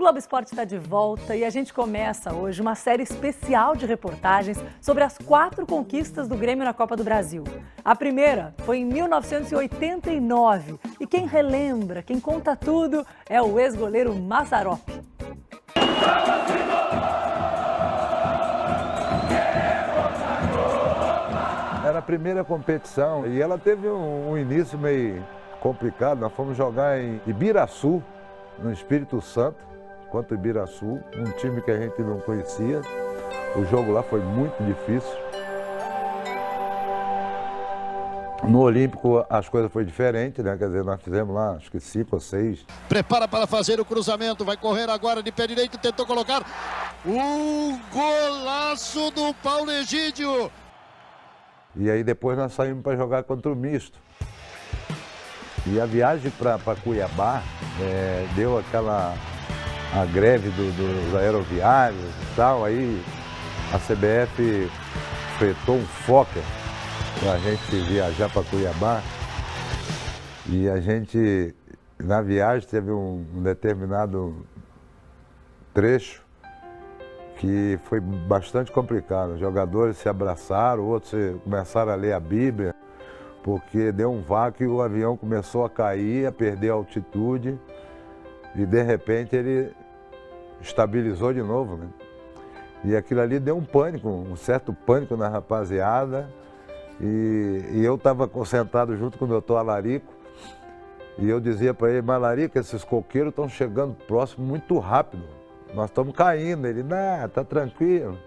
Globo Esporte está de volta e a gente começa hoje uma série especial de reportagens sobre as 4 conquistas do Grêmio na Copa do Brasil. A primeira foi em 1989 e quem relembra, quem conta tudo é o ex-goleiro Mazzaropi. Era a primeira competição e ela teve um início meio complicado. Nós fomos jogar em Ibiraçu, no Espírito Santo, contra o Ibiraçu, um time que a gente não conhecia. O jogo lá foi muito difícil. No Olímpico as coisas foram diferentes, né? Quer dizer, nós fizemos lá acho que 5 ou 6. Prepara para fazer o cruzamento, vai correr agora de pé direito, tentou colocar um golaço do Paulo Egídio. E aí depois nós saímos para jogar contra o misto. E a viagem para Cuiabá deu a greve dos aeroviários e tal. Aí a CBF fretou um Fokker para a gente viajar para Cuiabá. E a gente, na viagem, teve um determinado trecho que foi bastante complicado. Os jogadores se abraçaram, outros começaram a ler a Bíblia, porque deu um vácuo e o avião começou a cair, a perder a altitude e de repente ele estabilizou de novo, né? E aquilo ali deu um pânico, um certo pânico na rapaziada e eu estava concentrado junto com o doutor Alarico e eu dizia para ele: Alarico, esses coqueiros estão chegando próximo muito rápido, nós estamos caindo. Ele: não, tá tranquilo.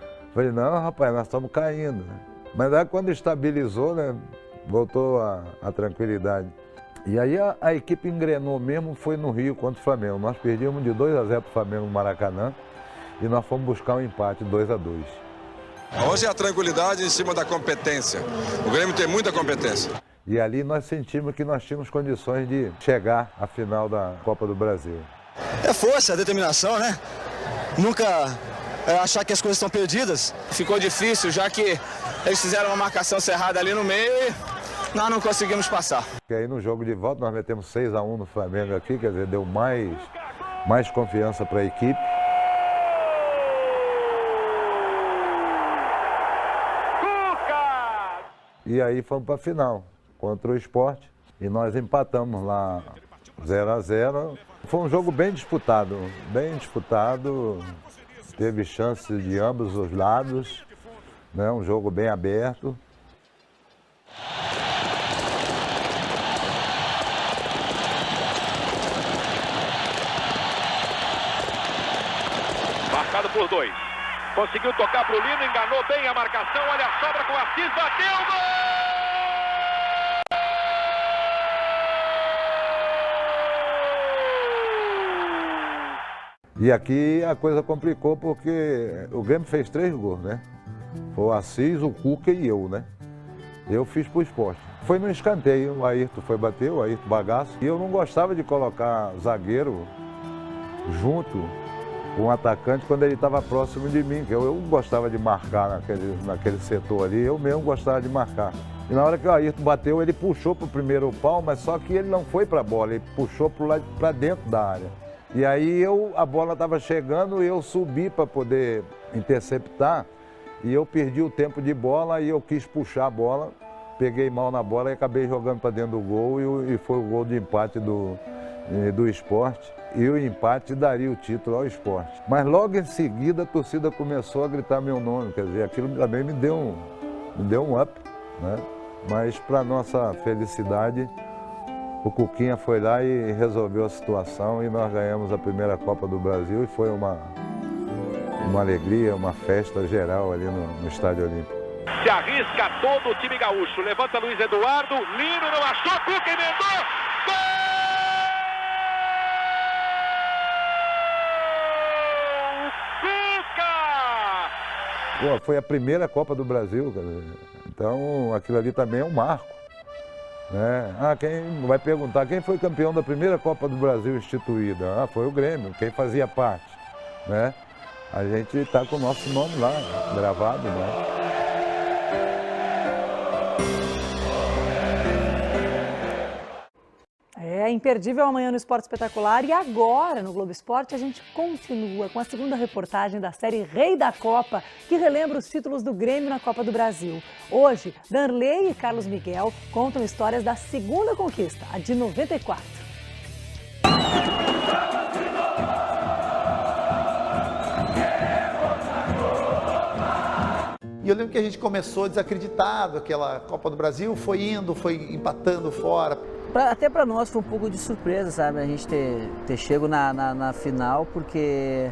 Eu falei: não, rapaz, nós estamos caindo. Mas aí quando estabilizou, né, voltou a tranquilidade. E aí a equipe engrenou mesmo, foi no Rio contra o Flamengo. Nós perdíamos de 2-0 para o Flamengo no Maracanã e nós fomos buscar um empate 2-2. Hoje é a tranquilidade em cima da competência. O Grêmio tem muita competência. E ali nós sentimos que nós tínhamos condições de chegar à final da Copa do Brasil. É força, é determinação, né? Nunca achar que as coisas estão perdidas. Ficou difícil, já que eles fizeram uma marcação cerrada ali no meio e nós não conseguimos passar. E aí no jogo de volta nós metemos 6-1 no Flamengo aqui, quer dizer, deu mais confiança para a equipe. E aí fomos para a final contra o Sport e nós empatamos lá 0-0. Foi um jogo bem disputado, teve chances de ambos os lados, né? Um jogo bem aberto. Marcado por 2. Conseguiu tocar para o Lino, enganou bem a marcação, olha a sobra com o Assis, bateu, gol! E aqui a coisa complicou porque o Grêmio fez 3 gols, né? Foi o Assis, o Cuca e eu, né? Eu fiz pro Sport. Foi no escanteio, o Ayrton foi bater, o Ayrton Bagaço. E eu não gostava de colocar zagueiro junto com o atacante quando ele estava próximo de mim. Eu gostava de marcar naquele setor ali, eu mesmo gostava de marcar. E na hora que o Ayrton bateu, ele puxou pro primeiro pau, mas só que ele não foi para a bola, ele puxou para dentro da área. E aí a bola estava chegando e eu subi para poder interceptar e eu perdi o tempo de bola e eu quis puxar a bola, peguei mal na bola e acabei jogando para dentro do gol e foi o gol de empate do Sport. E o empate daria o título ao Sport. Mas logo em seguida a torcida começou a gritar meu nome, quer dizer, aquilo também me deu um up, né? Mas para nossa felicidade, o Cuquinha foi lá e resolveu a situação e nós ganhamos a primeira Copa do Brasil e foi uma alegria, uma festa geral ali no Estádio Olímpico. Se arrisca todo o time gaúcho, levanta Luiz Eduardo, Lino não achou, Cuca emendou, gol! Cuca! Pô, foi a primeira Copa do Brasil, cara. Então aquilo ali também é um marco. Quem vai perguntar quem foi campeão da primeira Copa do Brasil instituída? Foi o Grêmio, quem fazia parte, né? A gente está com o nosso nome lá, gravado, né? É imperdível amanhã no Esporte Espetacular e agora no Globo Esporte a gente continua com a segunda reportagem da série Rei da Copa, que relembra os títulos do Grêmio na Copa do Brasil. Hoje, Danley e Carlos Miguel contam histórias da segunda conquista, a de 94. E eu lembro que a gente começou desacreditado, aquela Copa do Brasil, foi indo, foi empatando fora. Até para nós foi um pouco de surpresa, sabe, a gente ter chego na final, porque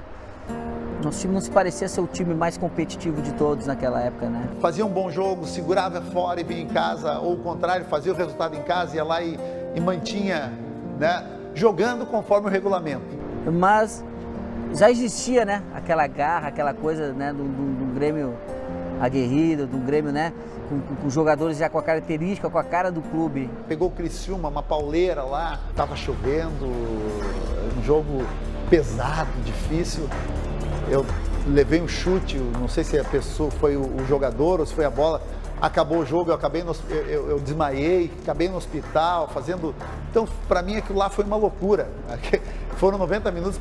nosso time não se parecia ser o time mais competitivo de todos naquela época, né? Fazia um bom jogo, segurava fora e vinha em casa, ou o contrário, fazia o resultado em casa, ia lá e mantinha, né, jogando conforme o regulamento. Mas já existia, né, aquela garra, aquela coisa, né, do Grêmio aguerrido, do Grêmio, né, com jogadores já com a característica, com a cara do clube. Pegou o Criciúma, uma pauleira lá, estava chovendo, um jogo pesado, difícil. Eu levei um chute, não sei se a pessoa foi o jogador ou se foi a bola. Acabou o jogo, eu desmaiei, acabei no hospital, fazendo... Então, para mim, aquilo lá foi uma loucura. Foram 90 minutos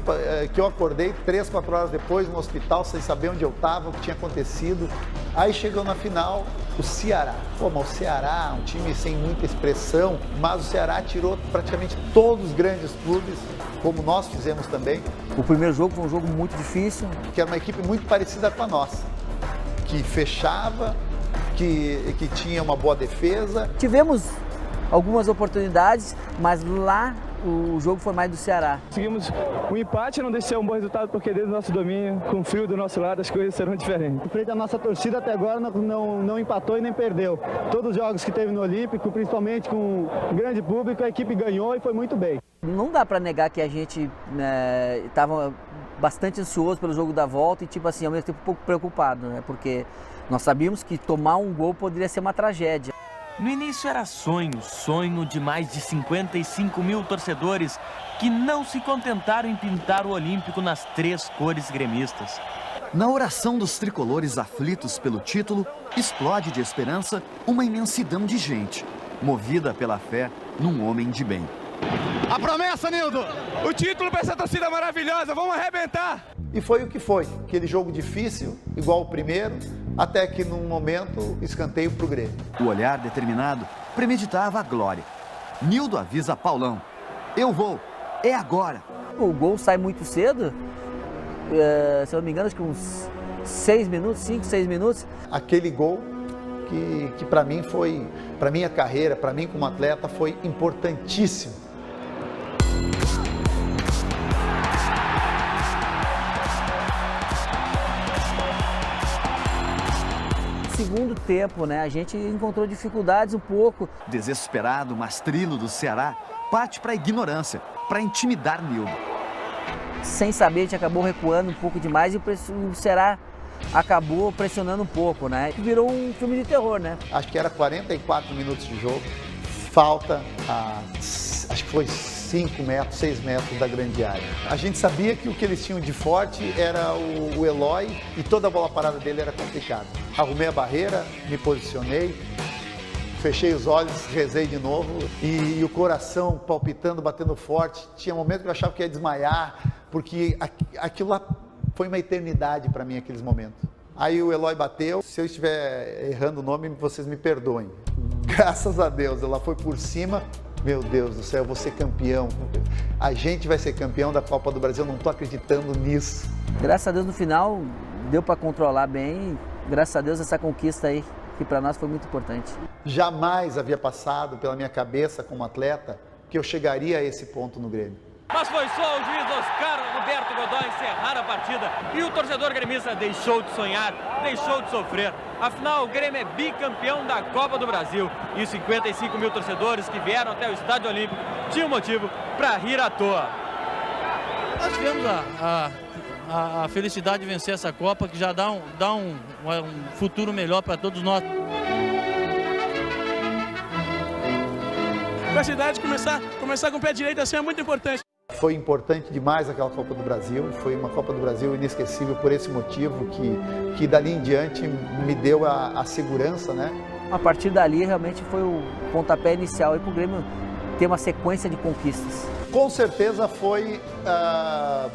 que eu acordei 3, 4 horas depois no hospital, sem saber onde eu estava, o que tinha acontecido. Aí chegou na final o Ceará. Pô, mas o Ceará, um time sem muita expressão, mas o Ceará tirou praticamente todos os grandes clubes, como nós fizemos também. O primeiro jogo foi um jogo muito difícil. Que era uma equipe muito parecida com a nossa, que fechava, que tinha uma boa defesa. Tivemos algumas oportunidades, mas lá o jogo foi mais do Ceará. Conseguimos um empate, não deixou um bom resultado porque dentro do nosso domínio, com frio do nosso lado, as coisas serão diferentes. Frente à nossa torcida, até agora não empatou e nem perdeu. Todos os jogos que teve no Olímpico, principalmente com um grande público, a equipe ganhou e foi muito bem. Não dá para negar que a gente estava bastante ansioso pelo jogo da volta e, tipo assim, ao mesmo tempo um pouco preocupado, né? Porque nós sabíamos que tomar um gol poderia ser uma tragédia. No início era sonho de mais de 55 mil torcedores que não se contentaram em pintar o Olímpico nas 3 cores gremistas. Na oração dos tricolores aflitos pelo título, explode de esperança uma imensidão de gente, movida pela fé num homem de bem. A promessa, Nildo! O título para essa torcida maravilhosa, vamos arrebentar! E foi o que foi, aquele jogo difícil, igual o primeiro, até que num momento escanteio para o Grêmio. O olhar determinado premeditava a glória. Nildo avisa Paulão, eu vou, é agora. O gol sai muito cedo, se eu não me engano, acho que uns 6 minutos, 5, 6 minutos. Aquele gol que para mim foi, para minha carreira, para mim como atleta, foi importantíssimo. Segundo tempo, né, a gente encontrou dificuldades um pouco. Desesperado, Mastrilo do Ceará parte para a ignorância, para intimidar Nildo. Sem saber, a gente acabou recuando um pouco demais e o Ceará acabou pressionando um pouco, né? Virou um filme de terror, né? Acho que era 44 minutos de jogo, falta, acho que foi 5 metros, 6 metros da grande área. A gente sabia que o que eles tinham de forte era o Eloy e toda a bola parada dele era complicada. Arrumei a barreira, me posicionei, fechei os olhos, rezei de novo e o coração palpitando, batendo forte. Tinha momentos que eu achava que ia desmaiar, porque aquilo lá foi uma eternidade para mim, aqueles momentos. Aí o Eloy bateu, se eu estiver errando o nome, vocês me perdoem. Graças a Deus, ela foi por cima. Meu Deus do céu, eu vou ser campeão. A gente vai ser campeão da Copa do Brasil, eu não estou acreditando nisso. Graças a Deus, no final, deu para controlar bem. Graças a Deus, essa conquista aí, que para nós foi muito importante. Jamais havia passado pela minha cabeça como atleta que eu chegaria a esse ponto no Grêmio. Mas foi só o juiz Oscar Roberto Godoy encerrar a partida e o torcedor gremista deixou de sonhar, deixou de sofrer. Afinal, o Grêmio é bicampeão da Copa do Brasil e os 55 mil torcedores que vieram até o Estádio Olímpico tinham motivo para rir à toa. Nós tivemos a felicidade de vencer essa Copa, que já dá um futuro melhor para todos nós. A cidade começar com o pé direito assim é muito importante. Foi importante demais aquela Copa do Brasil, foi uma Copa do Brasil inesquecível por esse motivo que dali em diante me deu a segurança, né? A partir dali realmente foi o pontapé inicial para o Grêmio ter uma sequência de conquistas. Com certeza foi a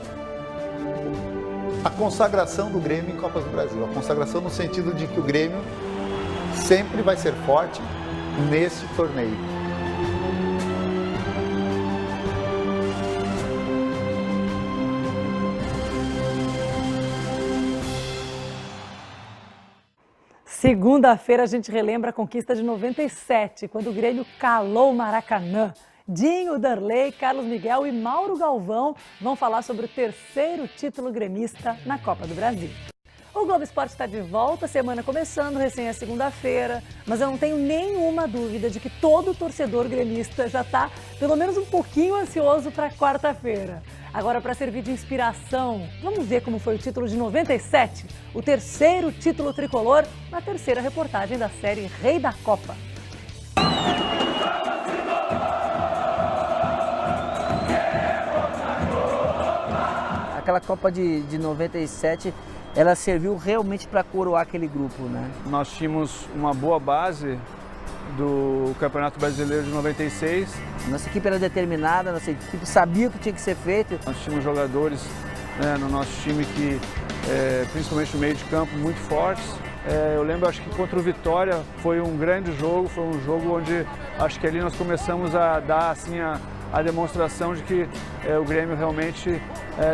consagração do Grêmio em Copas do Brasil. A consagração no sentido de que o Grêmio sempre vai ser forte nesse torneio. Segunda-feira a gente relembra a conquista de 97, quando o Grêmio calou o Maracanã. Dinho, Darley, Carlos Miguel e Mauro Galvão vão falar sobre o terceiro título gremista na Copa do Brasil. O Globo Esporte está de volta, semana começando, recém a segunda-feira, mas eu não tenho nenhuma dúvida de que todo torcedor gremista já está pelo menos um pouquinho ansioso para quarta-feira. Agora, para servir de inspiração, vamos ver como foi o título de 97, o terceiro título tricolor, na terceira reportagem da série Rei da Copa. Aquela Copa de 97, ela serviu realmente para coroar aquele grupo, né? Nós tínhamos uma boa base do Campeonato Brasileiro de 96. Nossa equipe era determinada, nossa equipe sabia o que tinha que ser feito. Nós tínhamos jogadores, né, no nosso time que, principalmente no meio de campo, muito fortes. Eu lembro, acho que contra o Vitória foi um grande jogo, foi um jogo onde acho que ali nós começamos a dar assim, a demonstração de que o Grêmio realmente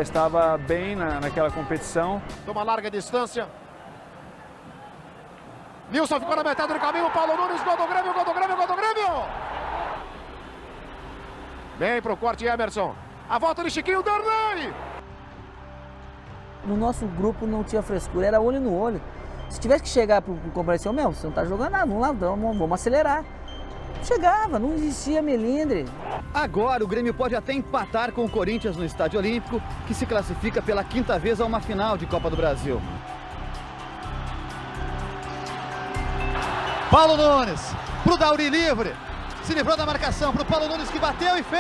estava bem naquela competição. Toma larga distância. Nilson ficou na metade do caminho, Paulo Nunes, gol do Grêmio, gol do Grêmio, gol do Grêmio! Vem pro corte Emerson. A volta de Chiquinho, Darley! No nosso grupo não tinha frescura, era olho no olho. Se tivesse que chegar pro companheiro, meu, você não tá jogando nada, vamos lá, vamos acelerar. Chegava, não existia melindre. Agora o Grêmio pode até empatar com o Corinthians no Estádio Olímpico, que se classifica pela quinta vez a uma final de Copa do Brasil. Paulo Nunes, pro Dauri livre, se livrou da marcação, pro Paulo Nunes que bateu e fez!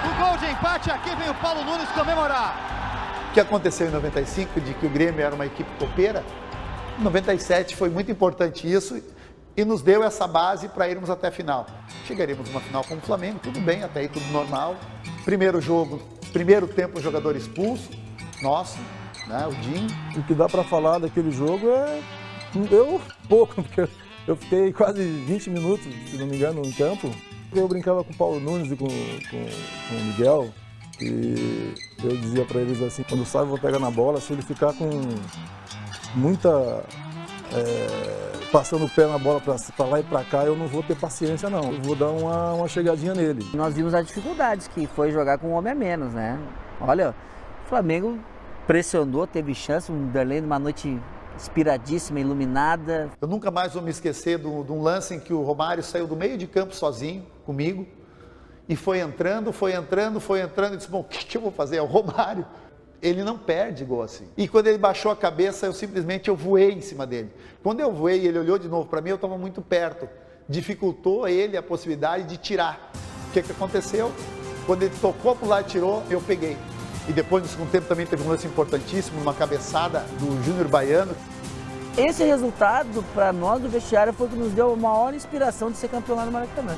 O gol de empate, aqui vem o Paulo Nunes comemorar. O que aconteceu em 95, de que o Grêmio era uma equipe copeira, em 97 foi muito importante isso e nos deu essa base para irmos até a final. Chegaríamos numa final com o Flamengo, tudo bem, até aí tudo normal. Primeiro jogo, primeiro tempo o jogador expulso, nosso, né, o Dinho. O que dá para falar daquele jogo pouco, porque eu fiquei quase 20 minutos, se não me engano, em campo. Eu brincava com o Paulo Nunes e com o Miguel, e eu dizia para eles assim, quando o Sávio vou pegar na bola, se ele ficar com muita... passando o pé na bola para lá e para cá, eu não vou ter paciência não, eu vou dar uma chegadinha nele. Nós vimos as dificuldades que foi jogar com um homem a menos, né? Olha, o Flamengo pressionou, teve chance, um Darley numa noite inspiradíssima, iluminada. Eu nunca mais vou me esquecer de um lance em que o Romário saiu do meio de campo sozinho, comigo, e foi entrando, e disse, bom, o que eu vou fazer? É o Romário. Ele não perde gol assim. E quando ele baixou a cabeça, eu voei em cima dele. Quando eu voei, ele olhou de novo para mim, eu estava muito perto. Dificultou ele a possibilidade de tirar. O que aconteceu? Quando ele tocou para o lado e tirou, eu peguei. E depois, no segundo tempo, também teve um lance importantíssimo, uma cabeçada do Júnior Baiano. Esse resultado, para nós do vestiário, foi o que nos deu a maior inspiração de ser campeão lá no Maracanã.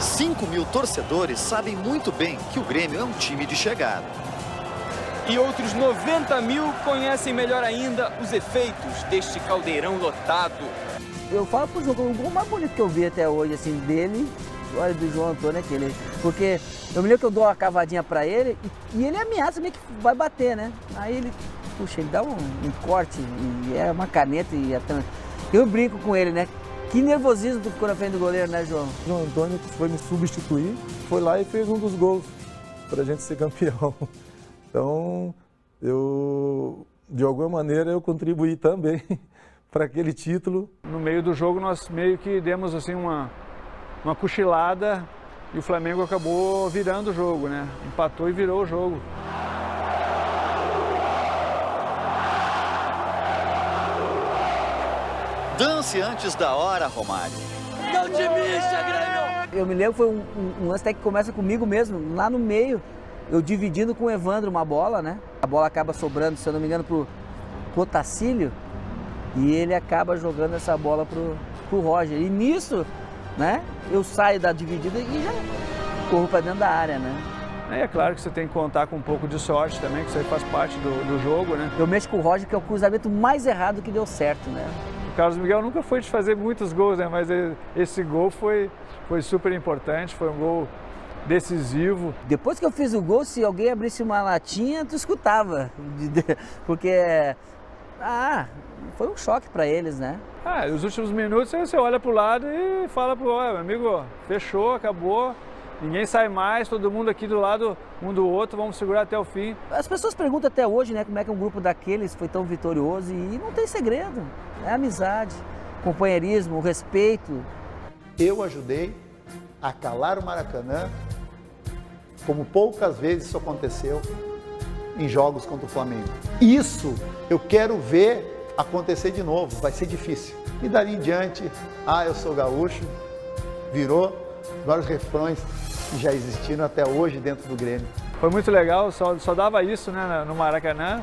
5.000 torcedores sabem muito bem que o Grêmio é um time de chegada. E outros 90.000 conhecem melhor ainda os efeitos deste caldeirão lotado. Eu falo pro jogo, o gol mais bonito que eu vi até hoje, assim, dele, olha, do João Antônio, aquele. Porque eu me lembro que eu dou uma cavadinha pra ele e ele ameaça meio que vai bater, né? Aí ele, puxa, ele dá um corte e é uma caneta e eu brinco com ele, né? Que nervosismo tu ficou na frente do goleiro, né, João? O João Antônio foi me substituir, foi lá e fez um dos gols pra gente ser campeão. Então, de alguma maneira, eu contribuí também para aquele título. No meio do jogo, nós meio que demos assim uma cochilada e o Flamengo acabou virando o jogo, né? Empatou e virou o jogo. Dance antes da hora, Romário. Não te mexa, Grêmio! Eu me lembro que foi um lance até que começa comigo mesmo, lá no meio. Eu dividindo com o Evandro uma bola, né? A bola acaba sobrando, se eu não me engano, pro Otacílio. E ele acaba jogando essa bola pro Roger. E nisso, né? Eu saio da dividida e já corro para dentro da área, né? É claro que você tem que contar com um pouco de sorte também, que isso aí faz parte do jogo, né? Eu mexo com o Roger, que é o cruzamento mais errado que deu certo, né? O Carlos Miguel nunca foi de fazer muitos gols, né? Mas esse gol foi super importante, foi um gol decisivo. Depois que eu fiz o gol, se alguém abrisse uma latinha, tu escutava, porque foi um choque para eles, né? Os últimos minutos você olha pro lado e fala pro meu amigo, fechou, acabou, ninguém sai mais, todo mundo aqui do lado um do outro, vamos segurar até o fim. As pessoas perguntam até hoje, né, como é que um grupo daqueles foi tão vitorioso e não tem segredo, é amizade, companheirismo, respeito. Eu ajudei a calar o Maracanã, como poucas vezes isso aconteceu em jogos contra o Flamengo. Isso eu quero ver acontecer de novo, vai ser difícil. E dali em diante, eu sou gaúcho, virou vários refrões que já existiram até hoje dentro do Grêmio. Foi muito legal, só dava isso, né, no Maracanã.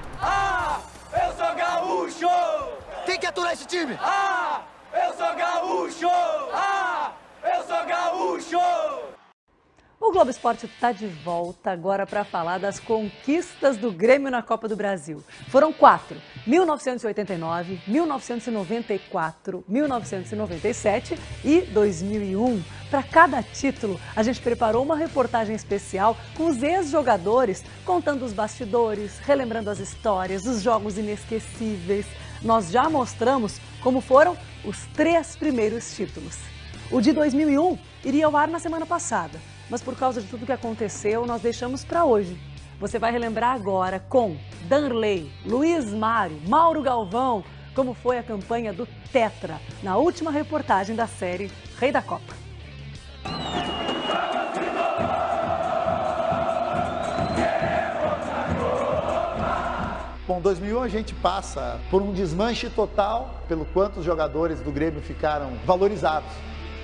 Eu sou gaúcho! Quem quer aturar esse time? Eu sou gaúcho! Eu sou gaúcho! O Globo Esporte está de volta agora para falar das conquistas do Grêmio na Copa do Brasil. Foram 4, 1989, 1994, 1997 e 2001. Para cada título, a gente preparou uma reportagem especial com os ex-jogadores, contando os bastidores, relembrando as histórias, os jogos inesquecíveis. Nós já mostramos como foram os 3 primeiros títulos. O de 2001 iria ao ar na semana passada, mas por causa de tudo que aconteceu, nós deixamos para hoje. Você vai relembrar agora com Danley, Luiz Mário, Mauro Galvão, como foi a campanha do Tetra, na última reportagem da série Rei da Copa. Bom, 2001 a gente passa por um desmanche total, pelo quanto os jogadores do Grêmio ficaram valorizados.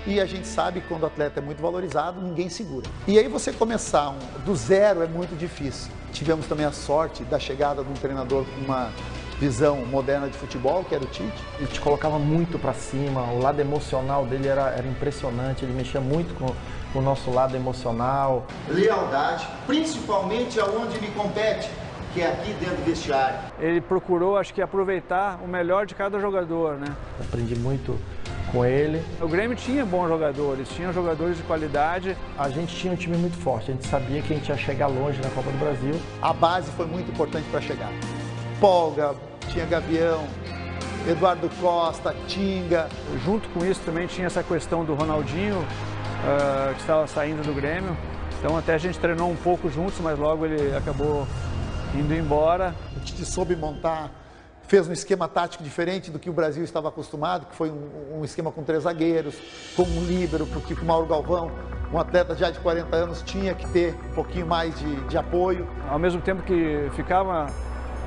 E a gente sabe que quando o atleta é muito valorizado, ninguém segura. E aí você começar do zero é muito difícil. Tivemos também a sorte da chegada de um treinador com uma visão moderna de futebol, que era o Tite. Ele te colocava muito para cima, o lado emocional dele era impressionante, ele mexia muito com o nosso lado emocional. Lealdade, principalmente aonde ele compete, que é aqui dentro do vestiário. Ele procurou, acho que, aproveitar o melhor de cada jogador, né? Aprendi muito com ele. O Grêmio tinha bons jogadores, tinha jogadores de qualidade. A gente tinha um time muito forte, a gente sabia que a gente ia chegar longe na Copa do Brasil. A base foi muito importante para chegar. Polga, tinha Gavião, Eduardo Costa, Tinga. Junto com isso também tinha essa questão do Ronaldinho, que estava saindo do Grêmio. Então até a gente treinou um pouco juntos, mas logo ele acabou indo embora. A gente soube montar, fez um esquema tático diferente do que o Brasil estava acostumado, que foi um esquema com 3 zagueiros, com um líbero, porque o Mauro Galvão, um atleta já de 40 anos, tinha que ter um pouquinho mais de apoio. Ao mesmo tempo que ficava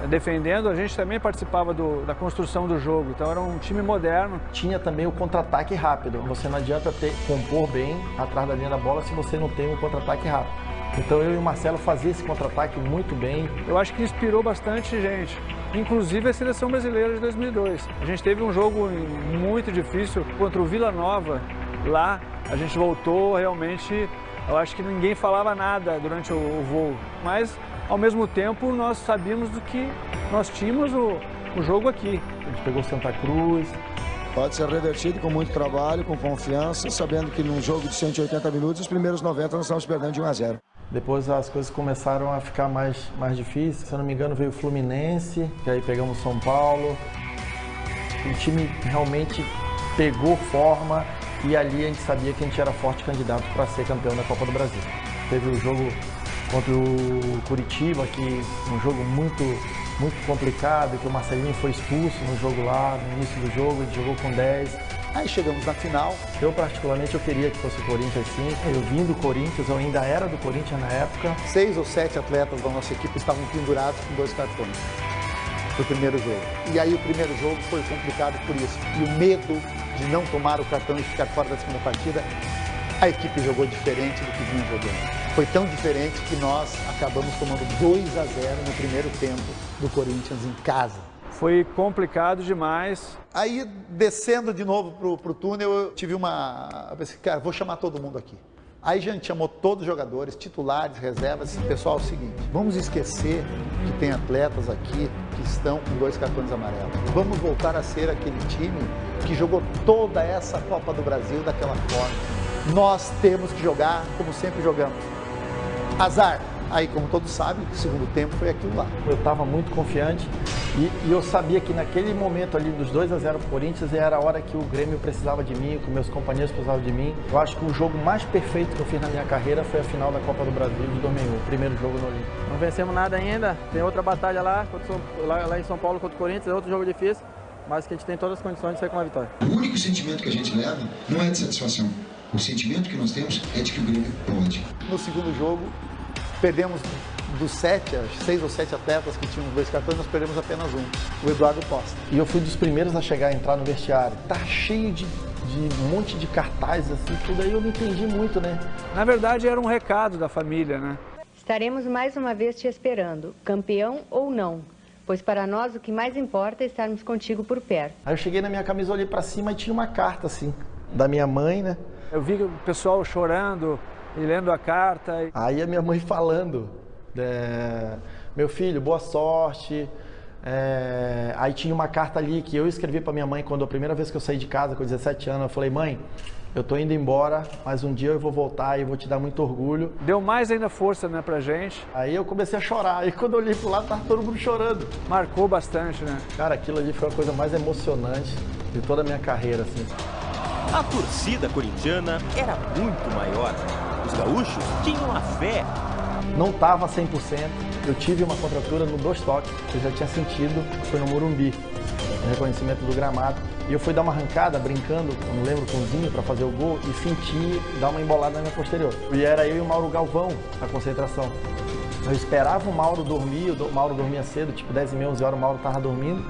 defendendo, a gente também participava da construção do jogo, então era um time moderno. Tinha também o contra-ataque rápido, você não adianta compor bem atrás da linha da bola se você não tem um contra-ataque rápido. Então eu e o Marcelo fazia esse contra-ataque muito bem. Eu acho que inspirou bastante gente, inclusive a seleção brasileira de 2002. A gente teve um jogo muito difícil contra o Vila Nova. Lá a gente voltou realmente, eu acho que ninguém falava nada durante o voo. Mas ao mesmo tempo nós sabíamos do que nós tínhamos o jogo aqui. A gente pegou Santa Cruz. Pode ser revertido com muito trabalho, com confiança, sabendo que num jogo de 180 minutos, os primeiros 90 nós estamos perdendo de 1-0. Depois as coisas começaram a ficar mais difíceis. Se eu não me engano, veio o Fluminense, que aí pegamos São Paulo. O time realmente pegou forma e ali a gente sabia que a gente era forte candidato para ser campeão da Copa do Brasil. Teve o jogo contra o Curitiba, que um jogo muito complicado, que o Marcelinho foi expulso no jogo lá, no início do jogo, ele jogou com 10. Aí chegamos na final. Eu particularmente queria que fosse o Corinthians sim. Eu vim do Corinthians, eu ainda era do Corinthians na época. 6 ou 7 atletas da nossa equipe estavam pendurados com 2 cartões no primeiro jogo. E aí o primeiro jogo foi complicado por isso. E o medo de não tomar o cartão e ficar fora da segunda partida, a equipe jogou diferente do que vinha jogando. Foi tão diferente que nós acabamos tomando 2-0 no primeiro tempo do Corinthians em casa. Foi complicado demais. Aí, descendo de novo pro túnel, eu tive eu pensei, cara, vou chamar todo mundo aqui. Aí a gente chamou todos os jogadores, titulares, reservas. Pessoal, é o seguinte, vamos esquecer que tem atletas aqui que estão com 2 cartões amarelos. Vamos voltar a ser aquele time que jogou toda essa Copa do Brasil daquela forma. Nós temos que jogar como sempre jogamos. Azar. Aí, como todos sabem, o segundo tempo foi aquilo lá. Eu estava muito confiante e eu sabia que naquele momento ali dos 2-0 pro Corinthians era a hora que o Grêmio precisava de mim, que meus companheiros precisavam de mim. Eu acho que o jogo mais perfeito que eu fiz na minha carreira foi a final da Copa do Brasil de 2001, o primeiro jogo no Olímpico. Não vencemos nada ainda, tem outra batalha lá em São Paulo contra o Corinthians, é outro jogo difícil, mas que a gente tem todas as condições de sair com uma vitória. O único sentimento que a gente leva não é de satisfação. O sentimento que nós temos é de que o Grêmio pode. No segundo jogo, perdemos dos 6 ou 7 atletas que tinham 2 cartões, nós perdemos apenas um, o Eduardo Costa. E eu fui dos primeiros a chegar, a entrar no vestiário. Tá cheio de um monte de cartazes, assim, tudo aí eu não entendi muito, né? Na verdade, era um recado da família, né? Estaremos mais uma vez te esperando, campeão ou não. Pois para nós o que mais importa é estarmos contigo por perto. Aí eu cheguei na minha camisa, olhei pra cima e tinha uma carta, assim, da minha mãe, né? Eu vi o pessoal chorando e lendo a carta. Aí a minha mãe falando, meu filho, boa sorte. Aí tinha uma carta ali que eu escrevi pra minha mãe quando a primeira vez que eu saí de casa, com 17 anos, eu falei, mãe, eu tô indo embora, mas um dia eu vou voltar e vou te dar muito orgulho. Deu mais ainda força, né, pra gente. Aí eu comecei a chorar, aí quando eu olhei pro lado, tava todo mundo chorando. Marcou bastante, né? Cara, aquilo ali foi a coisa mais emocionante de toda a minha carreira, assim. A torcida corintiana era muito maior. Os gaúchos tinham a fé. Não estava 100%. Eu tive uma contratura no 2 toques, que eu já tinha sentido, foi no Morumbi, no reconhecimento do gramado. E eu fui dar uma arrancada, brincando, não lembro, com o Zinho, para fazer o gol, e senti dar uma embolada na minha posterior. E era eu e o Mauro Galvão, na concentração. Eu esperava o Mauro dormir, o Mauro dormia cedo, tipo 10h30, 11h, o Mauro estava dormindo.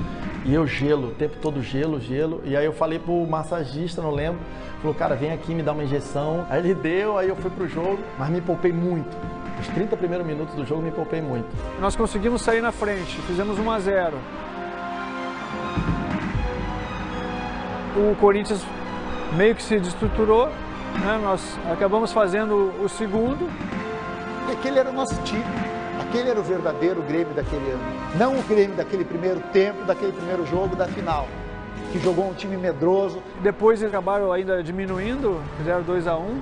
E eu gelo, o tempo todo gelo. E aí eu falei pro massagista, não lembro, falou, cara, vem aqui me dar uma injeção. Aí ele deu, aí eu fui pro jogo, mas me poupei muito. Os 30 primeiros minutos do jogo me poupei muito. Nós conseguimos sair na frente, fizemos 1-0. O Corinthians meio que se destruturou, né? Nós acabamos fazendo o segundo. E aquele era o nosso time. Aquele era o verdadeiro Grêmio daquele ano. Não o Grêmio daquele primeiro tempo, daquele primeiro jogo, da final. Que jogou um time medroso. Depois eles acabaram ainda diminuindo, fizeram 2-1.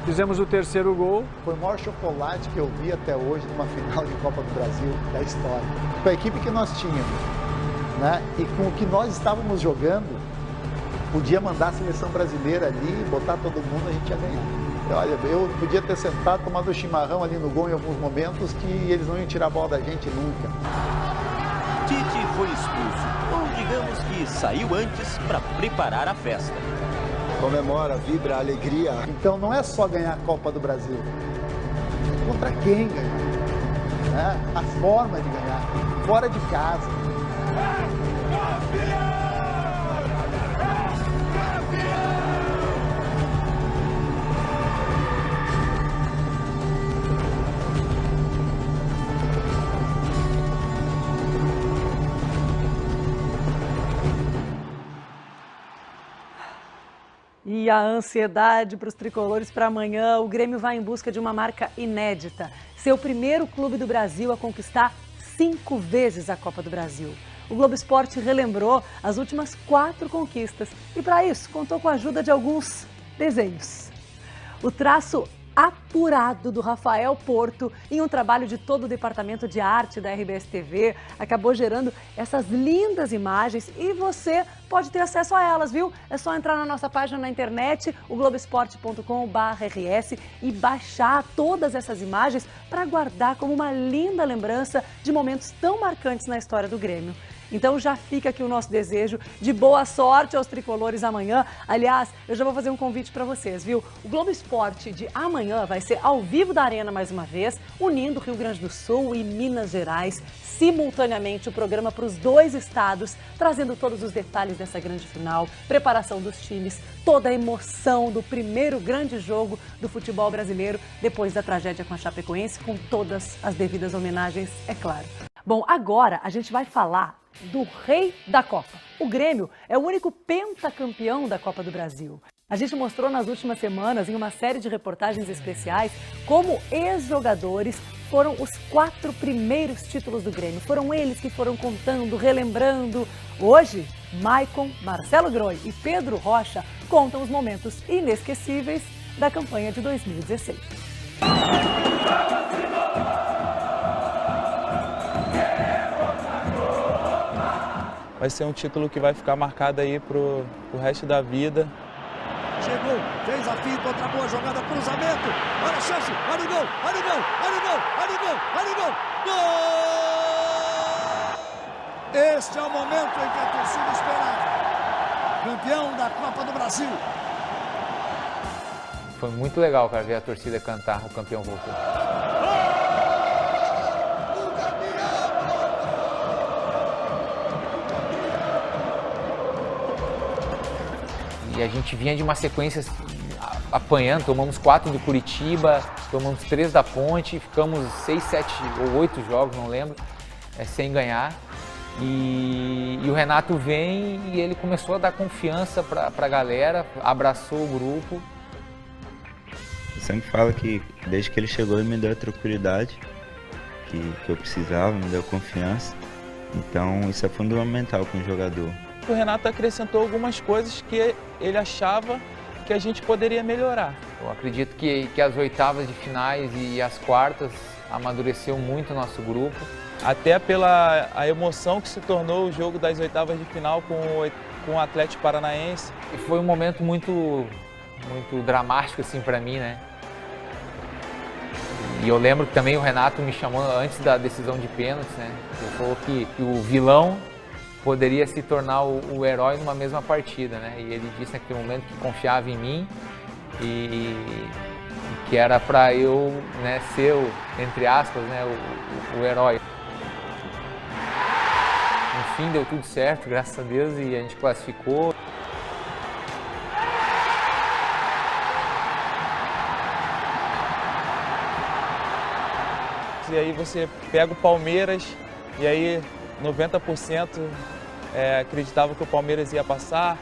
Fizemos o terceiro gol. Foi o maior chocolate que eu vi até hoje numa final de Copa do Brasil da história. Com a equipe que nós tínhamos, né? E com o que nós estávamos jogando, podia mandar a seleção brasileira ali, botar todo mundo, a gente ia ganhar. Olha, eu podia ter sentado, tomado um chimarrão ali no gol em alguns momentos que eles não iam tirar a bola da gente nunca. Tite foi expulso, ou digamos que saiu antes para preparar a festa. Comemora, vibra, alegria. Então não é só ganhar a Copa do Brasil. Contra quem ganhar? Né? A forma de ganhar. Fora de casa. E a ansiedade para os tricolores para amanhã, o Grêmio vai em busca de uma marca inédita. Ser o primeiro clube do Brasil a conquistar 5 vezes a Copa do Brasil. O Globo Esporte relembrou as últimas 4 conquistas e para isso contou com a ajuda de alguns desenhos. O traço apurado do Rafael Porto em um trabalho de todo o departamento de arte da RBS TV acabou gerando essas lindas imagens e você pode ter acesso a elas, viu? É só entrar na nossa página na internet, o globesport.com/rs e baixar todas essas imagens para guardar como uma linda lembrança de momentos tão marcantes na história do Grêmio. Então já fica aqui o nosso desejo de boa sorte aos tricolores amanhã. Aliás, eu já vou fazer um convite para vocês, viu? O Globo Esporte de amanhã vai ser ao vivo da Arena mais uma vez, unindo Rio Grande do Sul e Minas Gerais, simultaneamente o programa para os 2 estados, trazendo todos os detalhes dessa grande final, preparação dos times, toda a emoção do primeiro grande jogo do futebol brasileiro, depois da tragédia com a Chapecoense, com todas as devidas homenagens, é claro. Bom, agora a gente vai falar do rei da Copa. O Grêmio é o único pentacampeão da Copa do Brasil. A gente mostrou nas últimas semanas, em uma série de reportagens especiais, como ex-jogadores foram os 4 primeiros títulos do Grêmio. Foram eles que foram contando, relembrando. Hoje, Maicon, Marcelo Groi e Pedro Rocha contam os momentos inesquecíveis da campanha de 2016. Vai ser um título que vai ficar marcado aí pro resto da vida. Chegou, fez a finta, outra boa jogada, cruzamento, olha a chance, olha o gol, olha o gol, olha o gol, olha o gol, olha o gol, gol! Este é o momento em que a torcida esperava. Campeão da Copa do Brasil. Foi muito legal, cara, ver a torcida cantar, o campeão voltou. E a gente vinha de uma sequência apanhando, tomamos 4 do Curitiba, tomamos 3 da Ponte, ficamos 6, 7 ou 8 jogos, não lembro, sem ganhar. E o Renato vem e ele começou a dar confiança para a galera, abraçou o grupo. Eu sempre falo que desde que ele chegou ele me deu a tranquilidade que eu precisava, me deu confiança. Então isso é fundamental para um jogador. O Renato acrescentou algumas coisas que ele achava que a gente poderia melhorar. Eu acredito que as oitavas de finais e as quartas amadureceu muito o nosso grupo. Até pela a emoção que se tornou o jogo das oitavas de final com o Atlético Paranaense. E foi um momento muito dramático assim para mim, né? E eu lembro que também o Renato me chamou antes da decisão de pênaltis, né? Ele falou que o vilão poderia se tornar o herói numa mesma partida, né? E ele disse naquele momento que confiava em mim e que era para eu, né, ser entre aspas, né, o herói. No fim deu tudo certo, graças a Deus, e a gente classificou. E aí você pega o Palmeiras e aí 90% acreditava que o Palmeiras ia passar,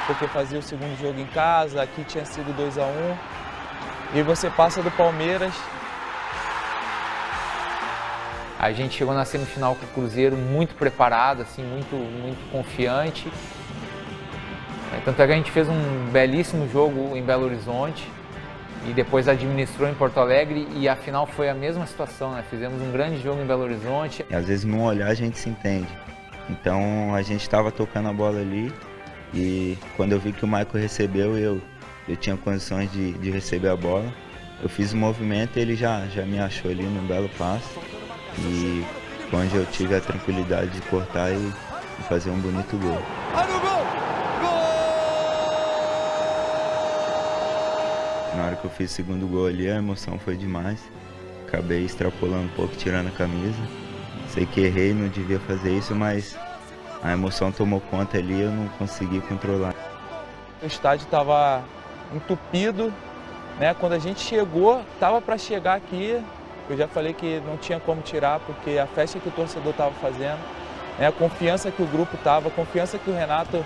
porque fazia o segundo jogo em casa, aqui tinha sido 2-1, e você passa do Palmeiras. A gente chegou na semifinal com o Cruzeiro muito preparado, assim, muito confiante. Tanto é que a gente fez um belíssimo jogo em Belo Horizonte. E depois administrou em Porto Alegre e a final foi a mesma situação, né? Fizemos um grande jogo em Belo Horizonte. E às vezes num olhar a gente se entende. Então a gente estava tocando a bola ali e quando eu vi que o Maicon recebeu, eu tinha condições de receber a bola. Eu fiz o movimento e ele já me achou ali num belo passe. E onde eu tive a tranquilidade de cortar e fazer um bonito gol. Na hora que eu fiz o segundo gol ali, a emoção foi demais. Acabei extrapolando um pouco, tirando a camisa. Sei que errei, não devia fazer isso, mas a emoção tomou conta ali e eu não consegui controlar. O estádio estava entupido, né? Quando a gente chegou, estava para chegar aqui, eu já falei que não tinha como tirar, porque a festa que o torcedor estava fazendo, né? A confiança que o grupo estava, a confiança que o Renato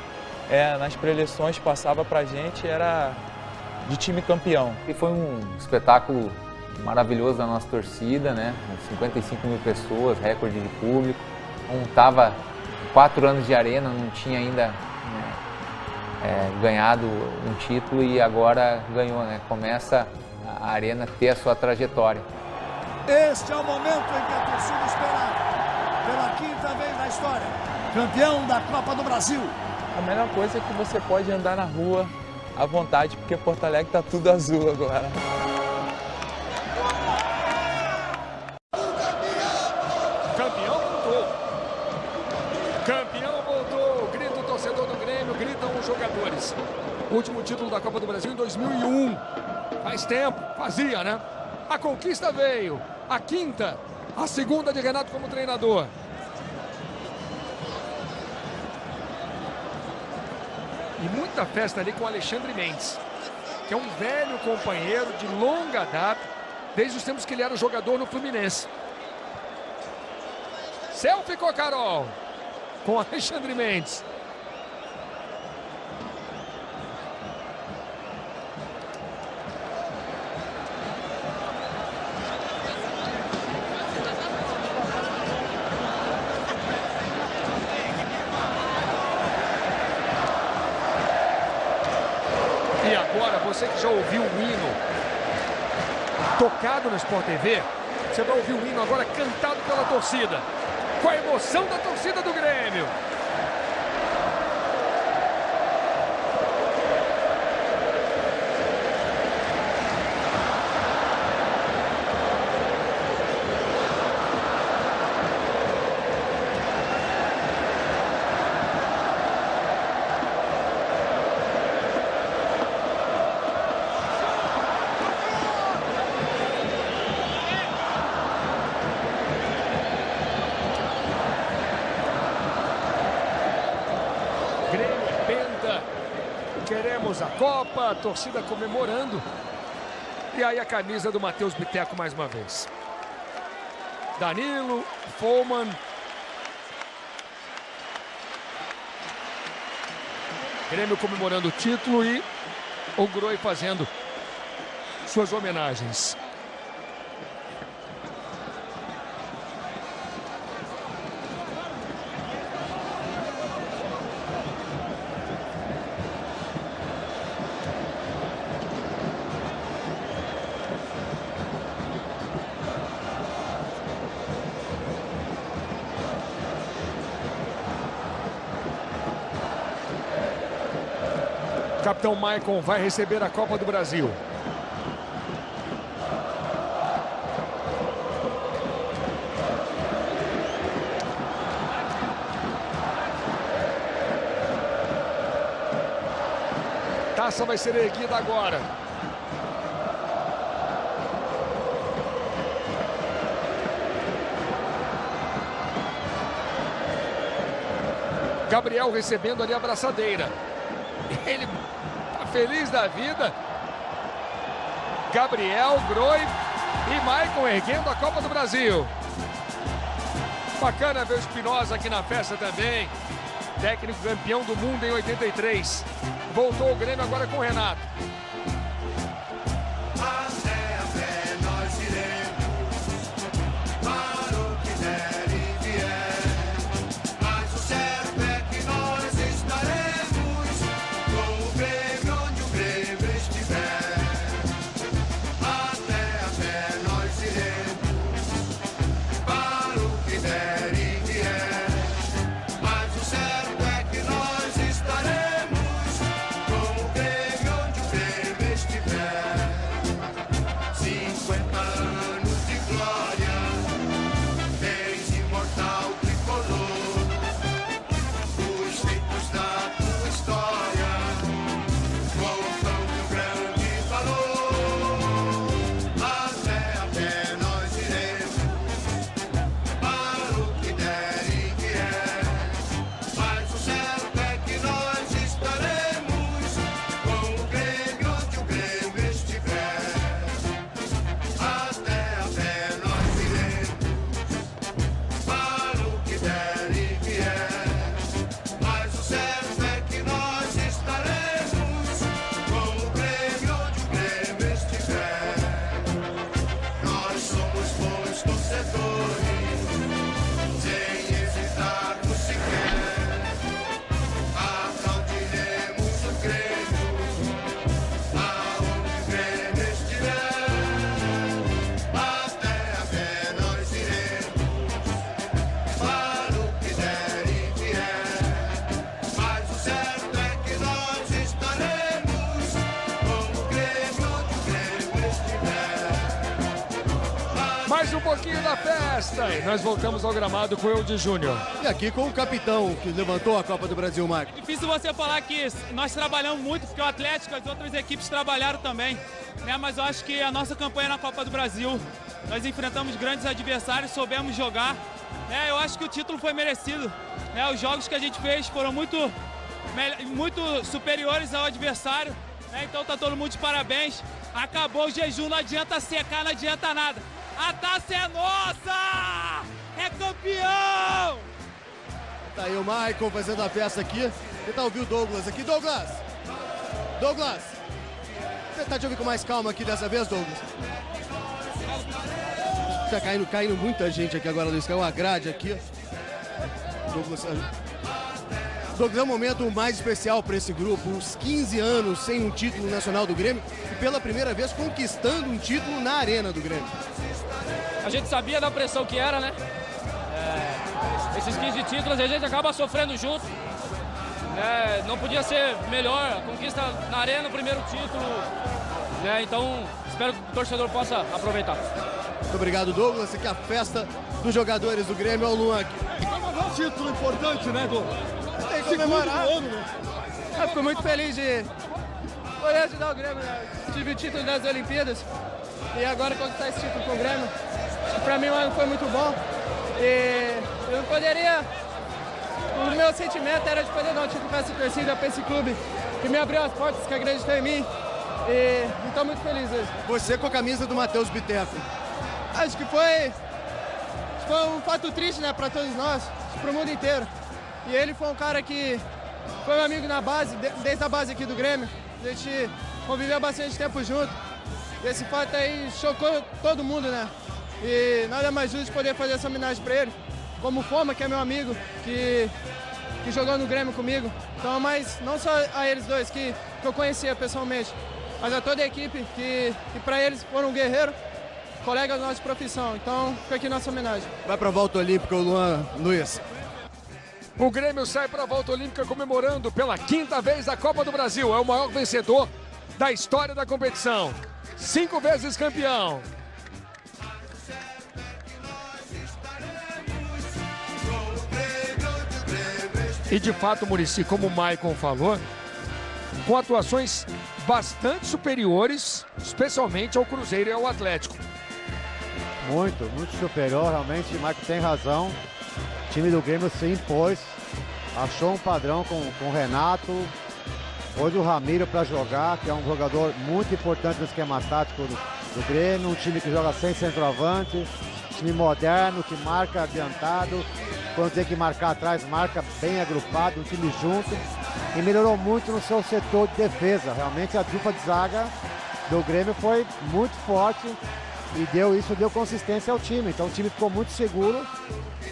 nas preleções passava para a gente era de time campeão. E foi um espetáculo maravilhoso da nossa torcida, né? 55 mil pessoas, recorde de público. Estava 4 anos de arena, não tinha ainda ganhado um título e agora ganhou, né? Começa a arena a ter a sua trajetória. Este é o momento em que a torcida esperava. Pela 5ª vez na história, campeão da Copa do Brasil. A melhor coisa é que você pode andar na rua à vontade, porque Porto Alegre está tudo azul agora. Campeão voltou. Campeão voltou. Grita o torcedor do Grêmio, gritam os jogadores. Último título da Copa do Brasil em 2001. Faz tempo, fazia, né? A conquista veio. A 5ª, a 2ª de Renato como treinador. E muita festa ali com o Alexandre Mendes, que é um velho companheiro de longa data, desde os tempos que ele era jogador no Fluminense. selfie com a Carol, com Alexandre Mendes. E agora, você que já ouviu o hino tocado no Sport TV, você vai ouvir o hino agora cantado pela torcida, com a emoção da torcida do Grêmio. Queremos a Copa, a torcida comemorando. E aí a camisa do Matheus Bittencourt mais uma vez. Danilo, Follmann. Grêmio comemorando o título e o Groi fazendo suas homenagens. O capitão Maicon vai receber a Copa do Brasil. Taça vai ser erguida agora. Gabriel recebendo ali a abraçadeira. Ele tá feliz da vida. Gabriel, Groi e Maicon erguendo a Copa do Brasil. Bacana ver o Espinosa aqui na festa também. Técnico campeão do mundo em 83. Voltou o Grêmio agora com o Renato. Mais um pouquinho da festa e nós voltamos ao gramado com o Eudes Júnior. E aqui com o capitão que levantou a Copa do Brasil, Marcos. É difícil você falar que nós trabalhamos muito, porque o Atlético e as outras equipes trabalharam também, né? Mas eu acho que a nossa campanha na Copa do Brasil, nós enfrentamos grandes adversários, soubemos jogar, né? Eu acho que o título foi merecido, né? Os jogos que a gente fez foram muito superiores ao adversário, né? Então tá todo mundo de parabéns. Acabou o jejum, não adianta secar, não adianta nada. A taça é nossa! É campeão! Tá aí o Michael fazendo a festa aqui. Tentar ouvir o Douglas aqui. Douglas! Douglas! Tentar te ouvir com mais calma aqui dessa vez, Douglas. Tá caindo muita gente aqui agora, Luiz. Caiu uma grade aqui. Douglas, é um momento mais especial para esse grupo. Uns 15 anos sem um título nacional do Grêmio e pela primeira vez conquistando um título na arena do Grêmio. A gente sabia da pressão que era, né? Esses 15 títulos a gente acaba sofrendo junto. Não podia ser melhor. A conquista na arena, o primeiro título. Então, espero que o torcedor possa aproveitar. Muito obrigado, Douglas. Aqui é a festa dos jogadores do Grêmio. Olha o Luan aqui. É um título importante, né, Douglas? Tem que comemorar. Fico muito feliz de poder ajudar o Grêmio. Tive o título das Olimpíadas e agora conquistar esse título com o Grêmio. Para mim o ano foi muito bom e eu não poderia... O meu sentimento era de poder dar um título para essa torcida, para esse clube que me abriu as portas, que acreditou em mim e estou muito feliz hoje. Você com a camisa do Matheus Bittencourt. Acho que foi um fato triste, né, para todos nós, para o mundo inteiro. E ele foi um cara que foi meu amigo na base, desde a base aqui do Grêmio. A gente conviveu bastante tempo junto. Esse fato aí chocou todo mundo, né? E nada mais justo de poder fazer essa homenagem para ele. Como o Foma, que é meu amigo, que jogou no Grêmio comigo. Então, mas não só a eles dois que eu conhecia pessoalmente, mas a toda a equipe que para eles foram um guerreiro, colegas nossos de profissão. Então, fica aqui nossa homenagem. Vai para a volta olímpica o Luan Luiz. O Grêmio sai para a volta olímpica comemorando pela 5ª vez a Copa do Brasil. É o maior vencedor da história da competição. 5 vezes campeão. E de fato, Muricy, como o Maicon falou, com atuações bastante superiores, especialmente ao Cruzeiro e ao Atlético. Muito superior, realmente, o Maicon tem razão. O time do Grêmio se impôs, achou um padrão com o Renato, pôs o Ramiro para jogar, que é um jogador muito importante no esquema tático do Grêmio, um time que joga sem centroavante, time moderno, que marca adiantado, quando tem que marcar atrás, marca bem agrupado, um time junto, e melhorou muito no seu setor de defesa. Realmente a dupla de zaga do Grêmio foi muito forte e deu consistência ao time, então o time ficou muito seguro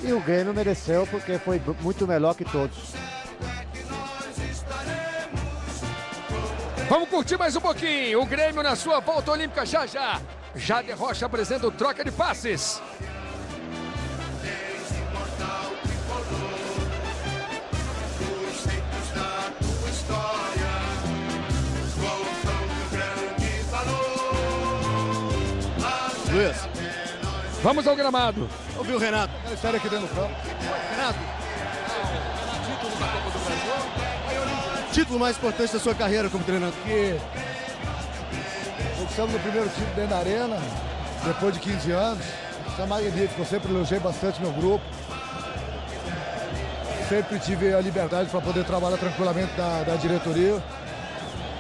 e o Grêmio mereceu porque foi muito melhor que todos. Vamos curtir mais um pouquinho. O Grêmio na sua volta olímpica já. Jader Rocha apresenta o troca de passes. Luiz. Vamos ao gramado. Ouviu o Renato? Sério aqui dentro do campo. Renato. Título da Copa do Brasil. Título mais importante da sua carreira como treinador. Que conquistamos o primeiro título dentro da arena, depois de 15 anos. Isso é magnífico. Eu sempre elogiei bastante meu grupo. Sempre tive a liberdade para poder trabalhar tranquilamente da diretoria.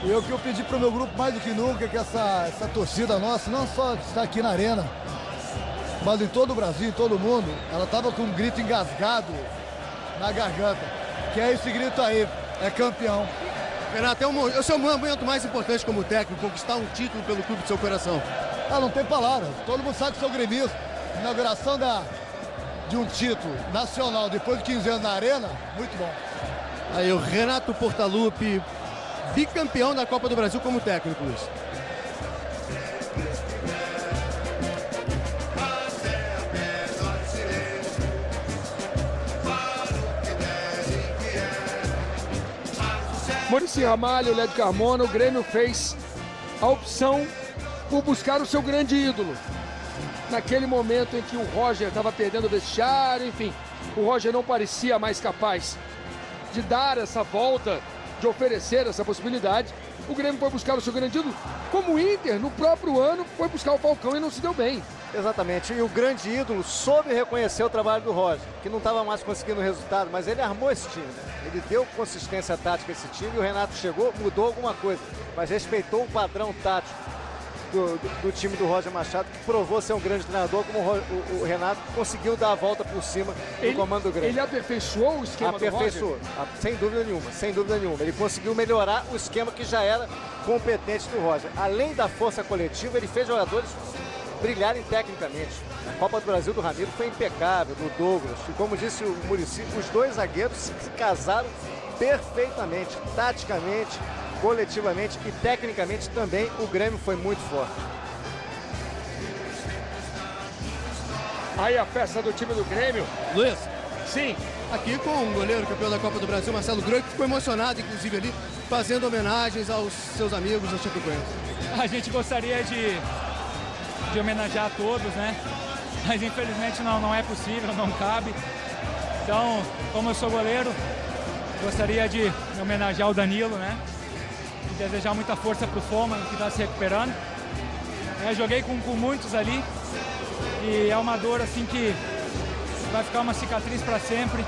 E o que eu pedi para o meu grupo mais do que nunca é que essa torcida nossa, não só está aqui na arena, mas em todo o Brasil, em todo o mundo, ela estava com um grito engasgado na garganta, que é esse grito aí, é campeão. Renato, esse é o momento mais importante como técnico, conquistar um título pelo clube do seu coração. Não tem palavras, todo mundo sabe que sou gremista. Inauguração de um título nacional depois de 15 anos na arena, muito bom. Aí o Renato Portaluppi, bicampeão da Copa do Brasil como técnico, Luiz. Muricy Ramalho, Lédio Carmona, o Grêmio fez a opção por buscar o seu grande ídolo. Naquele momento em que o Roger estava perdendo o vestiário, enfim, o Roger não parecia mais capaz de dar essa volta, de oferecer essa possibilidade. O Grêmio foi buscar o seu grande ídolo, como o Inter, no próprio ano, foi buscar o Falcão e não se deu bem. Exatamente, e o grande ídolo soube reconhecer o trabalho do Roger, que não estava mais conseguindo resultado, mas ele armou esse time, né? Ele deu consistência tática a esse time e o Renato chegou, mudou alguma coisa, mas respeitou o padrão tático. do time do Roger Machado, que provou ser um grande treinador, como o Renato conseguiu dar a volta por cima do comando do Grêmio. Ele aperfeiçoou o esquema do Roger? Sem dúvida nenhuma. Ele conseguiu melhorar o esquema que já era competente do Roger. Além da força coletiva, ele fez jogadores brilharem tecnicamente. A Copa do Brasil do Ramiro foi impecável, do Douglas. E como disse o Muricy, os dois zagueiros se casaram perfeitamente, taticamente, coletivamente e tecnicamente também. O Grêmio foi muito forte. Aí a festa do time do Grêmio. Luiz. Sim. Aqui com o goleiro campeão da Copa do Brasil, Marcelo Groi, que ficou emocionado, inclusive, ali, fazendo homenagens aos seus amigos da Chapecoense. A gente gostaria de homenagear a todos, né? Mas infelizmente não é possível, não cabe. Então, como eu sou goleiro, gostaria de homenagear o Danilo, né? E desejar muita força para o Foma, que está se recuperando. Joguei com muitos ali e é uma dor assim que vai ficar uma cicatriz para sempre.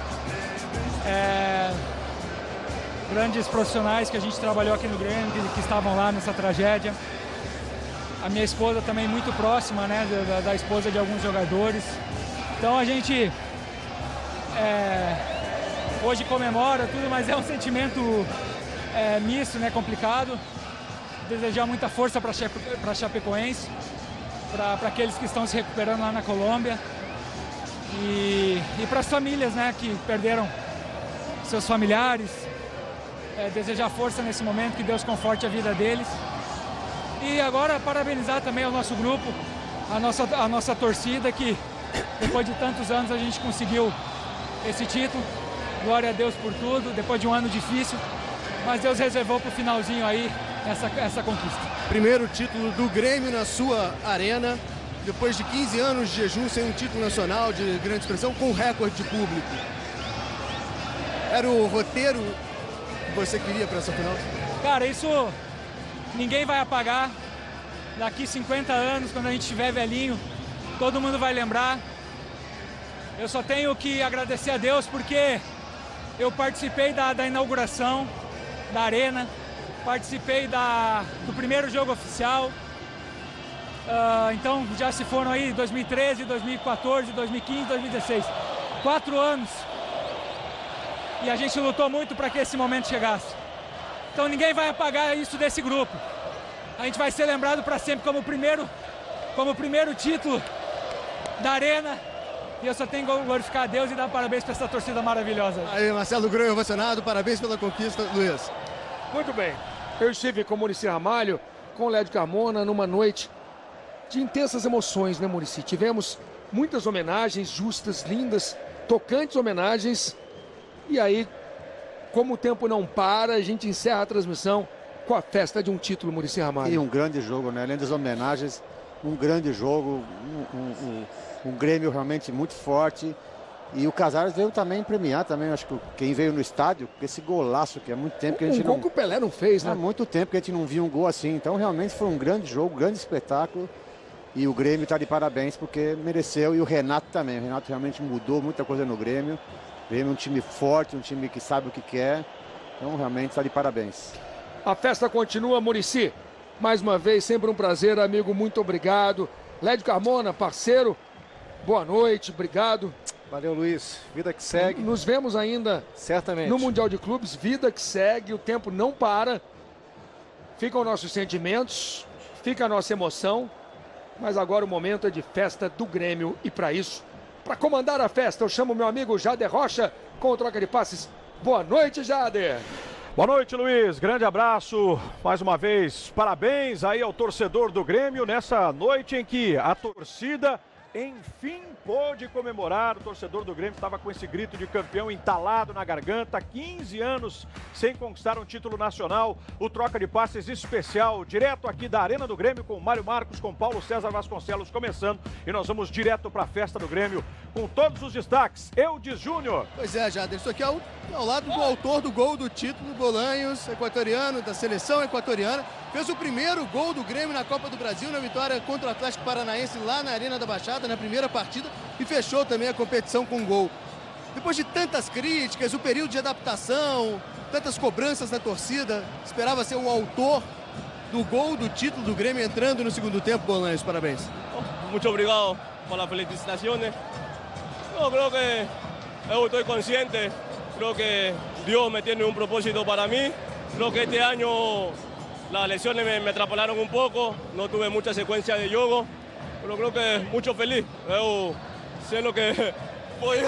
Grandes profissionais que a gente trabalhou aqui no Grêmio, que estavam lá nessa tragédia. A minha esposa também muito próxima, né, da esposa de alguns jogadores. Então a gente hoje comemora tudo, mas é um sentimento misto, né, complicado. Desejar muita força para a Chapecoense, para aqueles que estão se recuperando lá na Colômbia e para as famílias, né, que perderam seus familiares. Desejar força nesse momento, que Deus conforte a vida deles. E agora parabenizar também o nosso grupo, a nossa torcida, que depois de tantos anos a gente conseguiu esse título. Glória a Deus por tudo, depois de um ano difícil, mas Deus reservou para o finalzinho aí essa conquista. Primeiro título do Grêmio na sua arena, depois de 15 anos de jejum sem um título nacional de grande expressão, com recorde de público. Era o roteiro que você queria para essa final? Cara, isso ninguém vai apagar. Daqui 50 anos, quando a gente estiver velhinho, todo mundo vai lembrar. Eu só tenho que agradecer a Deus porque eu participei da inauguração da arena, participei do primeiro jogo oficial. Então já se foram aí 2013, 2014, 2015, 2016. 4 anos. E a gente lutou muito para que esse momento chegasse. Então ninguém vai apagar isso desse grupo. A gente vai ser lembrado para sempre como o primeiro título da Arena. E eu só tenho que glorificar a Deus e dar parabéns para essa torcida maravilhosa. Aí, Marcelo Groi, ovacionado, parabéns pela conquista, Luiz. Muito bem. Eu estive com o Muricy Ramalho, com o Lédio Carmona, numa noite de intensas emoções, né, Muricy? Tivemos muitas homenagens justas, lindas, tocantes homenagens. E aí, como o tempo não para, a gente encerra a transmissão com a festa de um título, Muricy Ramalho. E um grande jogo, né? Além das homenagens, um grande jogo, um Grêmio realmente muito forte. E o Casares veio também premiar também, acho que quem veio no estádio, esse golaço que há muito tempo que a gente gol que o Pelé não fez, né? Há muito tempo que a gente não via um gol assim. Então realmente foi um grande jogo, um grande espetáculo. E o Grêmio está de parabéns porque mereceu. E o Renato também. O Renato realmente mudou muita coisa no Grêmio. Grêmio é um time forte, um time que sabe o que quer. Então realmente está de parabéns. A festa continua, Muricy. Mais uma vez, sempre um prazer, amigo. Muito obrigado. Lédio Carmona, parceiro. Boa noite, obrigado. Valeu, Luiz. Vida que segue. Nos vemos ainda certamente no Mundial de Clubes. Vida que segue, o tempo não para. Ficam nossos sentimentos, fica a nossa emoção. Mas agora o momento é de festa do Grêmio. E para isso, para comandar a festa, eu chamo meu amigo Jader Rocha com o Troca de Passes. Boa noite, Jader. Boa noite, Luiz. Grande abraço. Mais uma vez, parabéns aí ao torcedor do Grêmio nessa noite em que a torcida enfim pôde comemorar. O torcedor do Grêmio estava com esse grito de campeão entalado na garganta. 15 anos sem conquistar um título nacional. O Troca de Passes especial, direto aqui da Arena do Grêmio, com Mário Marcos, com Paulo César Vasconcelos começando. E nós vamos direto para a festa do Grêmio com todos os destaques. Eudes Júnior. Pois é, Jader, isso aqui é ao lado do autor do gol do título, Bolanhos, equatoriano, da seleção equatoriana. Fez o primeiro gol do Grêmio na Copa do Brasil, na vitória contra o Atlético Paranaense lá na Arena da Baixada, na primeira partida, e fechou também a competição com gol. Depois de tantas críticas, o período de adaptação, tantas cobranças da torcida, esperava ser o autor do gol do título do Grêmio entrando no segundo tempo, Bolaños. Parabéns. Muito obrigado por las felicitaciones. No, creo que yo estoy consciente, creo que Dios me tiene un propósito para mí. Creo que este año las lesiones me atrapalaron un poco, no tuve mucha secuencia de juego, pero creo que muito feliz. Eu sei o que foi.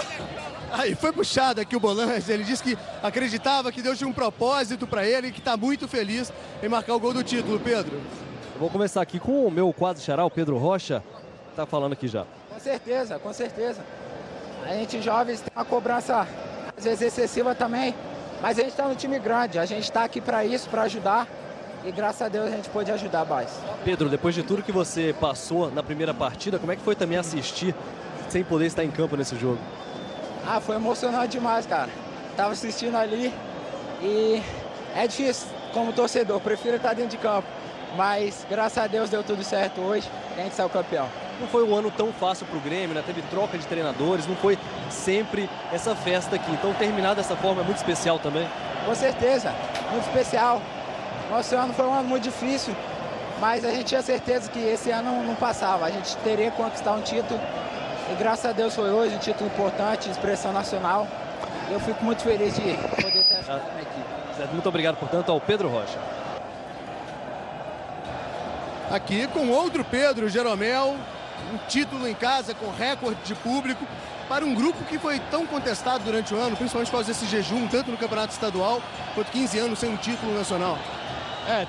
Aí foi puxado aqui o Bolaños, ele disse que acreditava que Deus tinha um propósito para ele e que está muito feliz em marcar o gol do título, Pedro. Eu vou começar aqui com o meu quase xará, o Pedro Rocha, tá falando aqui já. Com certeza, com certeza. A gente jovens tem uma cobrança às vezes excessiva também, mas a gente está no time grande, a gente está aqui para isso, para ajudar e graças a Deus a gente pôde ajudar mais. Pedro, depois de tudo que você passou na primeira partida, como é que foi também assistir sem poder estar em campo nesse jogo? Ah, foi emocionante demais, cara. Tava assistindo ali e é difícil como torcedor, prefiro estar dentro de campo, mas graças a Deus deu tudo certo hoje e a gente saiu campeão. Não foi um ano tão fácil para o Grêmio, né? Teve troca de treinadores, não foi sempre essa festa aqui. Então terminar dessa forma é muito especial também. Com certeza, muito especial. Nosso ano foi um ano muito difícil, mas a gente tinha certeza que esse ano não passava. A gente teria que conquistar um título e graças a Deus foi hoje um título importante, expressão nacional. Eu fico muito feliz de poder ter ajudado a minha equipe. Muito obrigado, portanto, ao Pedro Rocha. Aqui com outro Pedro Jeromel, um título em casa com recorde de público para um grupo que foi tão contestado durante o ano, principalmente por causa desse jejum, tanto no campeonato estadual quanto 15 anos sem um título nacional.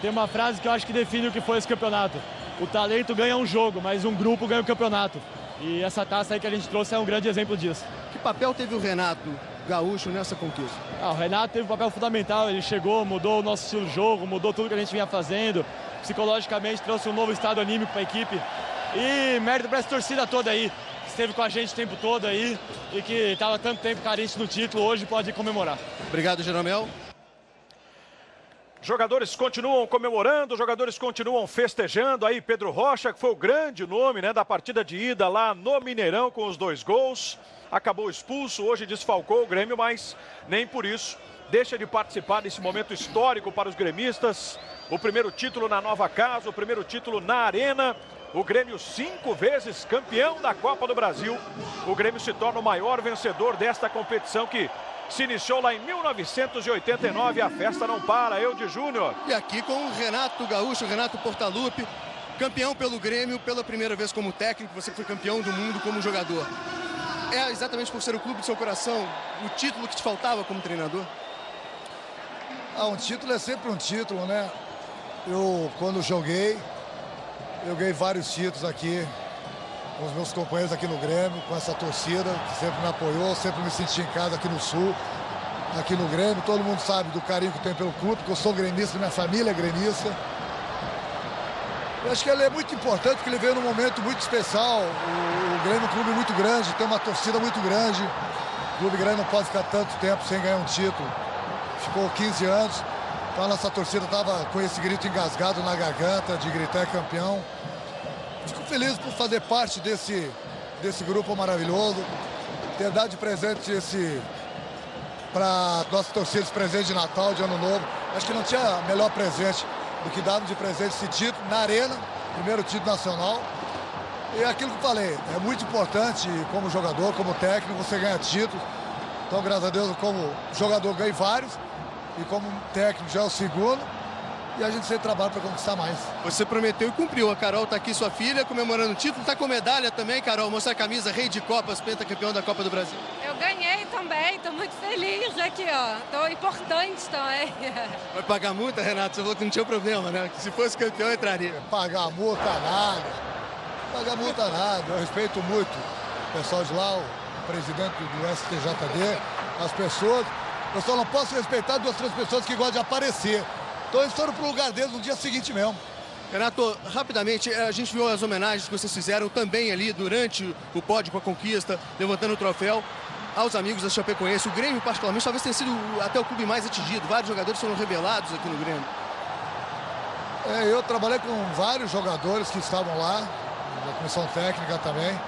Tem uma frase que eu acho que define o que foi esse campeonato. O talento ganha um jogo, mas um grupo ganha o campeonato. E essa taça aí que a gente trouxe é um grande exemplo disso. Que papel teve o Renato Gaúcho nessa conquista? O Renato teve um papel fundamental, ele chegou, mudou o nosso estilo de jogo, mudou tudo que a gente vinha fazendo, psicologicamente trouxe um novo estado anímico para a equipe. E mérito para essa torcida toda aí, que esteve com a gente o tempo todo aí e que estava tanto tempo carente do título, hoje pode comemorar. Obrigado, Jeromel. Jogadores continuam comemorando, jogadores continuam festejando. Aí Pedro Rocha, que foi o grande nome, né, da partida de ida lá no Mineirão com os 2 gols. Acabou expulso, hoje desfalcou o Grêmio, mas nem por isso deixa de participar desse momento histórico para os gremistas. O primeiro título na nova casa, o primeiro título na Arena. O Grêmio 5 vezes campeão da Copa do Brasil. O Grêmio se torna o maior vencedor desta competição que se iniciou lá em 1989. A festa não para, Eudes Júnior. E aqui com o Renato Gaúcho, Renato Portaluppi, campeão pelo Grêmio pela primeira vez como técnico. Você foi campeão do mundo como jogador. É exatamente por ser o clube do seu coração o título que te faltava como treinador? Um título é sempre um título, né? Eu, quando joguei, eu ganhei vários títulos aqui com os meus companheiros aqui no Grêmio, com essa torcida que sempre me apoiou, sempre me senti em casa aqui no Sul, aqui no Grêmio. Todo mundo sabe do carinho que eu tenho pelo clube, porque eu sou gremista, minha família é gremista. Eu acho que ele é muito importante, porque ele veio num momento muito especial. O Grêmio é um clube muito grande, tem uma torcida muito grande. O clube grande não pode ficar tanto tempo sem ganhar um título. Ficou 15 anos, então a nossa torcida estava com esse grito engasgado na garganta de gritar campeão. Fico feliz por fazer parte desse grupo maravilhoso, ter dado de presente para nossa torcida esse presente de Natal, de Ano Novo. Acho que não tinha melhor presente do que darmos de presente esse título na Arena, primeiro título nacional. E aquilo que eu falei, é muito importante como jogador, como técnico, você ganha títulos. Então, graças a Deus, como jogador ganhei vários e como técnico já é o segundo. E a gente sempre trabalha para conquistar mais. Você prometeu e cumpriu. A Carol está aqui, sua filha, comemorando o título. Está com medalha também, Carol. Mostra a camisa, rei de Copas, pentacampeão da Copa do Brasil. Eu ganhei também, estou muito feliz aqui, ó. Estou importante também. Vai pagar multa, Renato? Você falou que não tinha problema, né? Que se fosse campeão, entraria. Pagar multa nada. Pagar multa nada. Eu respeito muito o pessoal de lá, o presidente do STJD, as pessoas. Eu só não posso respeitar 2, 3 pessoas que gostam de aparecer. Então eles foram para o lugar deles no dia seguinte mesmo. Renato, rapidamente, a gente viu as homenagens que vocês fizeram também ali durante o pódio com a conquista, levantando o troféu aos amigos da Chapecoense. O Grêmio, particularmente, talvez tenha sido até o clube mais atingido. Vários jogadores foram revelados aqui no Grêmio. Eu trabalhei com vários jogadores que estavam lá, da comissão técnica também.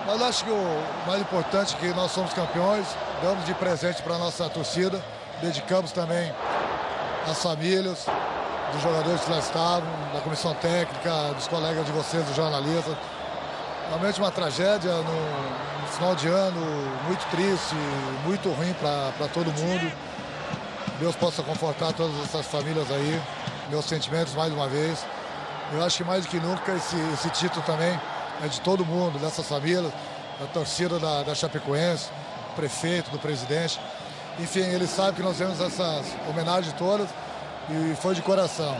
Mas acho que o mais importante é que nós somos campeões, damos de presente para a nossa torcida, dedicamos também as famílias. dos jogadores que lá estavam, da comissão técnica, dos colegas de vocês, dos jornalistas. Realmente uma tragédia no final de ano, muito triste, muito ruim para todo mundo. Deus possa confortar todas essas famílias aí. Meus sentimentos mais uma vez. Eu acho que mais do que nunca esse título também é de todo mundo, dessas famílias, da torcida da Chapecoense, do prefeito, do presidente. Enfim, ele sabe que nós temos essas homenagens todas e foi de coração.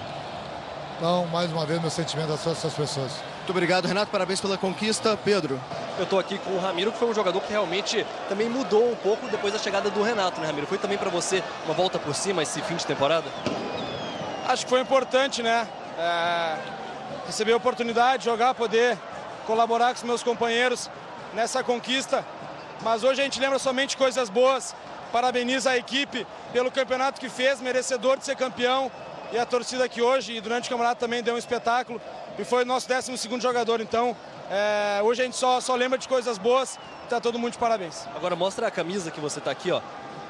Então, mais uma vez, meu sentimento a todas essas pessoas. Muito obrigado, Renato. Parabéns pela conquista. Pedro. Eu estou aqui com o Ramiro, que foi um jogador que realmente também mudou um pouco depois da chegada do Renato, né, Ramiro? Foi também para você uma volta por cima esse fim de temporada? Acho que foi importante, né? Receber a oportunidade de jogar, poder colaborar com os meus companheiros nessa conquista. Mas hoje a gente lembra somente coisas boas. Parabeniza a equipe pelo campeonato que fez, merecedor de ser campeão. E a torcida que hoje e durante o campeonato também deu um espetáculo. E foi o nosso 12º jogador. Então, hoje a gente só lembra de coisas boas. Tá todo mundo de parabéns. Agora mostra a camisa que você tá aqui, ó.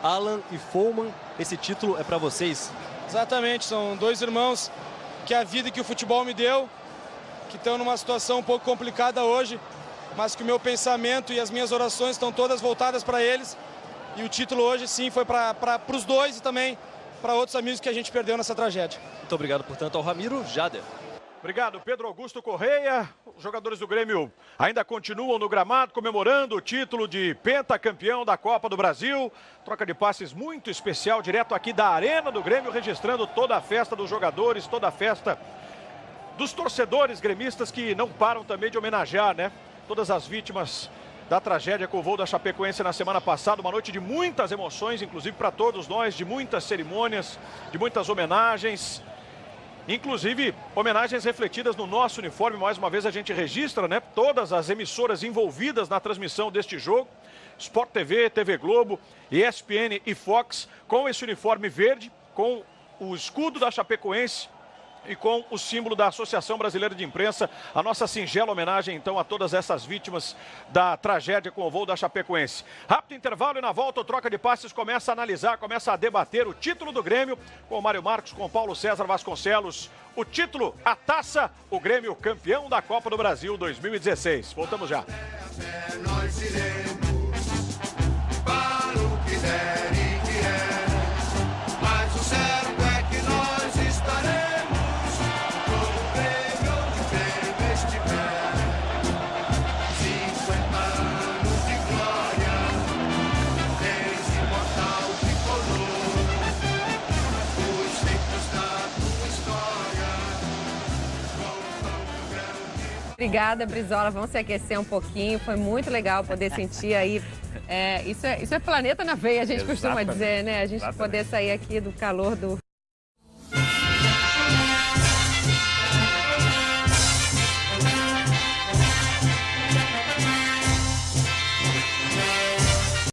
Alan e Follman, esse título é para vocês. Exatamente, são dois irmãos que a vida e que o futebol me deu, que estão numa situação um pouco complicada hoje, mas que o meu pensamento e as minhas orações estão todas voltadas para eles. E o título hoje, sim, foi para os dois e também para outros amigos que a gente perdeu nessa tragédia. Muito obrigado, portanto, ao Ramiro. Jader. Obrigado, Pedro Augusto Correia. Os jogadores do Grêmio ainda continuam no gramado comemorando o título de pentacampeão da Copa do Brasil. Troca de passes muito especial, direto aqui da Arena do Grêmio, registrando toda a festa dos jogadores, toda a festa dos torcedores gremistas que não param também de homenagear, né? Todas as vítimas da tragédia com o voo da Chapecoense na semana passada. Uma noite de muitas emoções, inclusive para todos nós, de muitas cerimônias, de muitas homenagens. Inclusive, homenagens refletidas no nosso uniforme. Mais uma vez a gente registra, né? Todas as emissoras envolvidas na transmissão deste jogo. Sport TV, TV Globo, ESPN e Fox, com esse uniforme verde, com o escudo da Chapecoense e com o símbolo da Associação Brasileira de Imprensa. A nossa singela homenagem, então, a todas essas vítimas da tragédia com o voo da Chapecoense. Rápido intervalo e na volta o Troca de Passes começa a analisar, começa a debater o título do Grêmio com o Mário Marcos, com o Paulo César Vasconcelos. O título, a taça, o Grêmio campeão da Copa do Brasil 2016. Voltamos já. Nós iremos para o que der e vier, mas o certo é que nós estaremos. Obrigada, Brizola. Vamos se aquecer um pouquinho. Foi muito legal poder sentir aí. Isso é planeta na veia, a gente costuma dizer, né? A gente poder sair aqui do calor do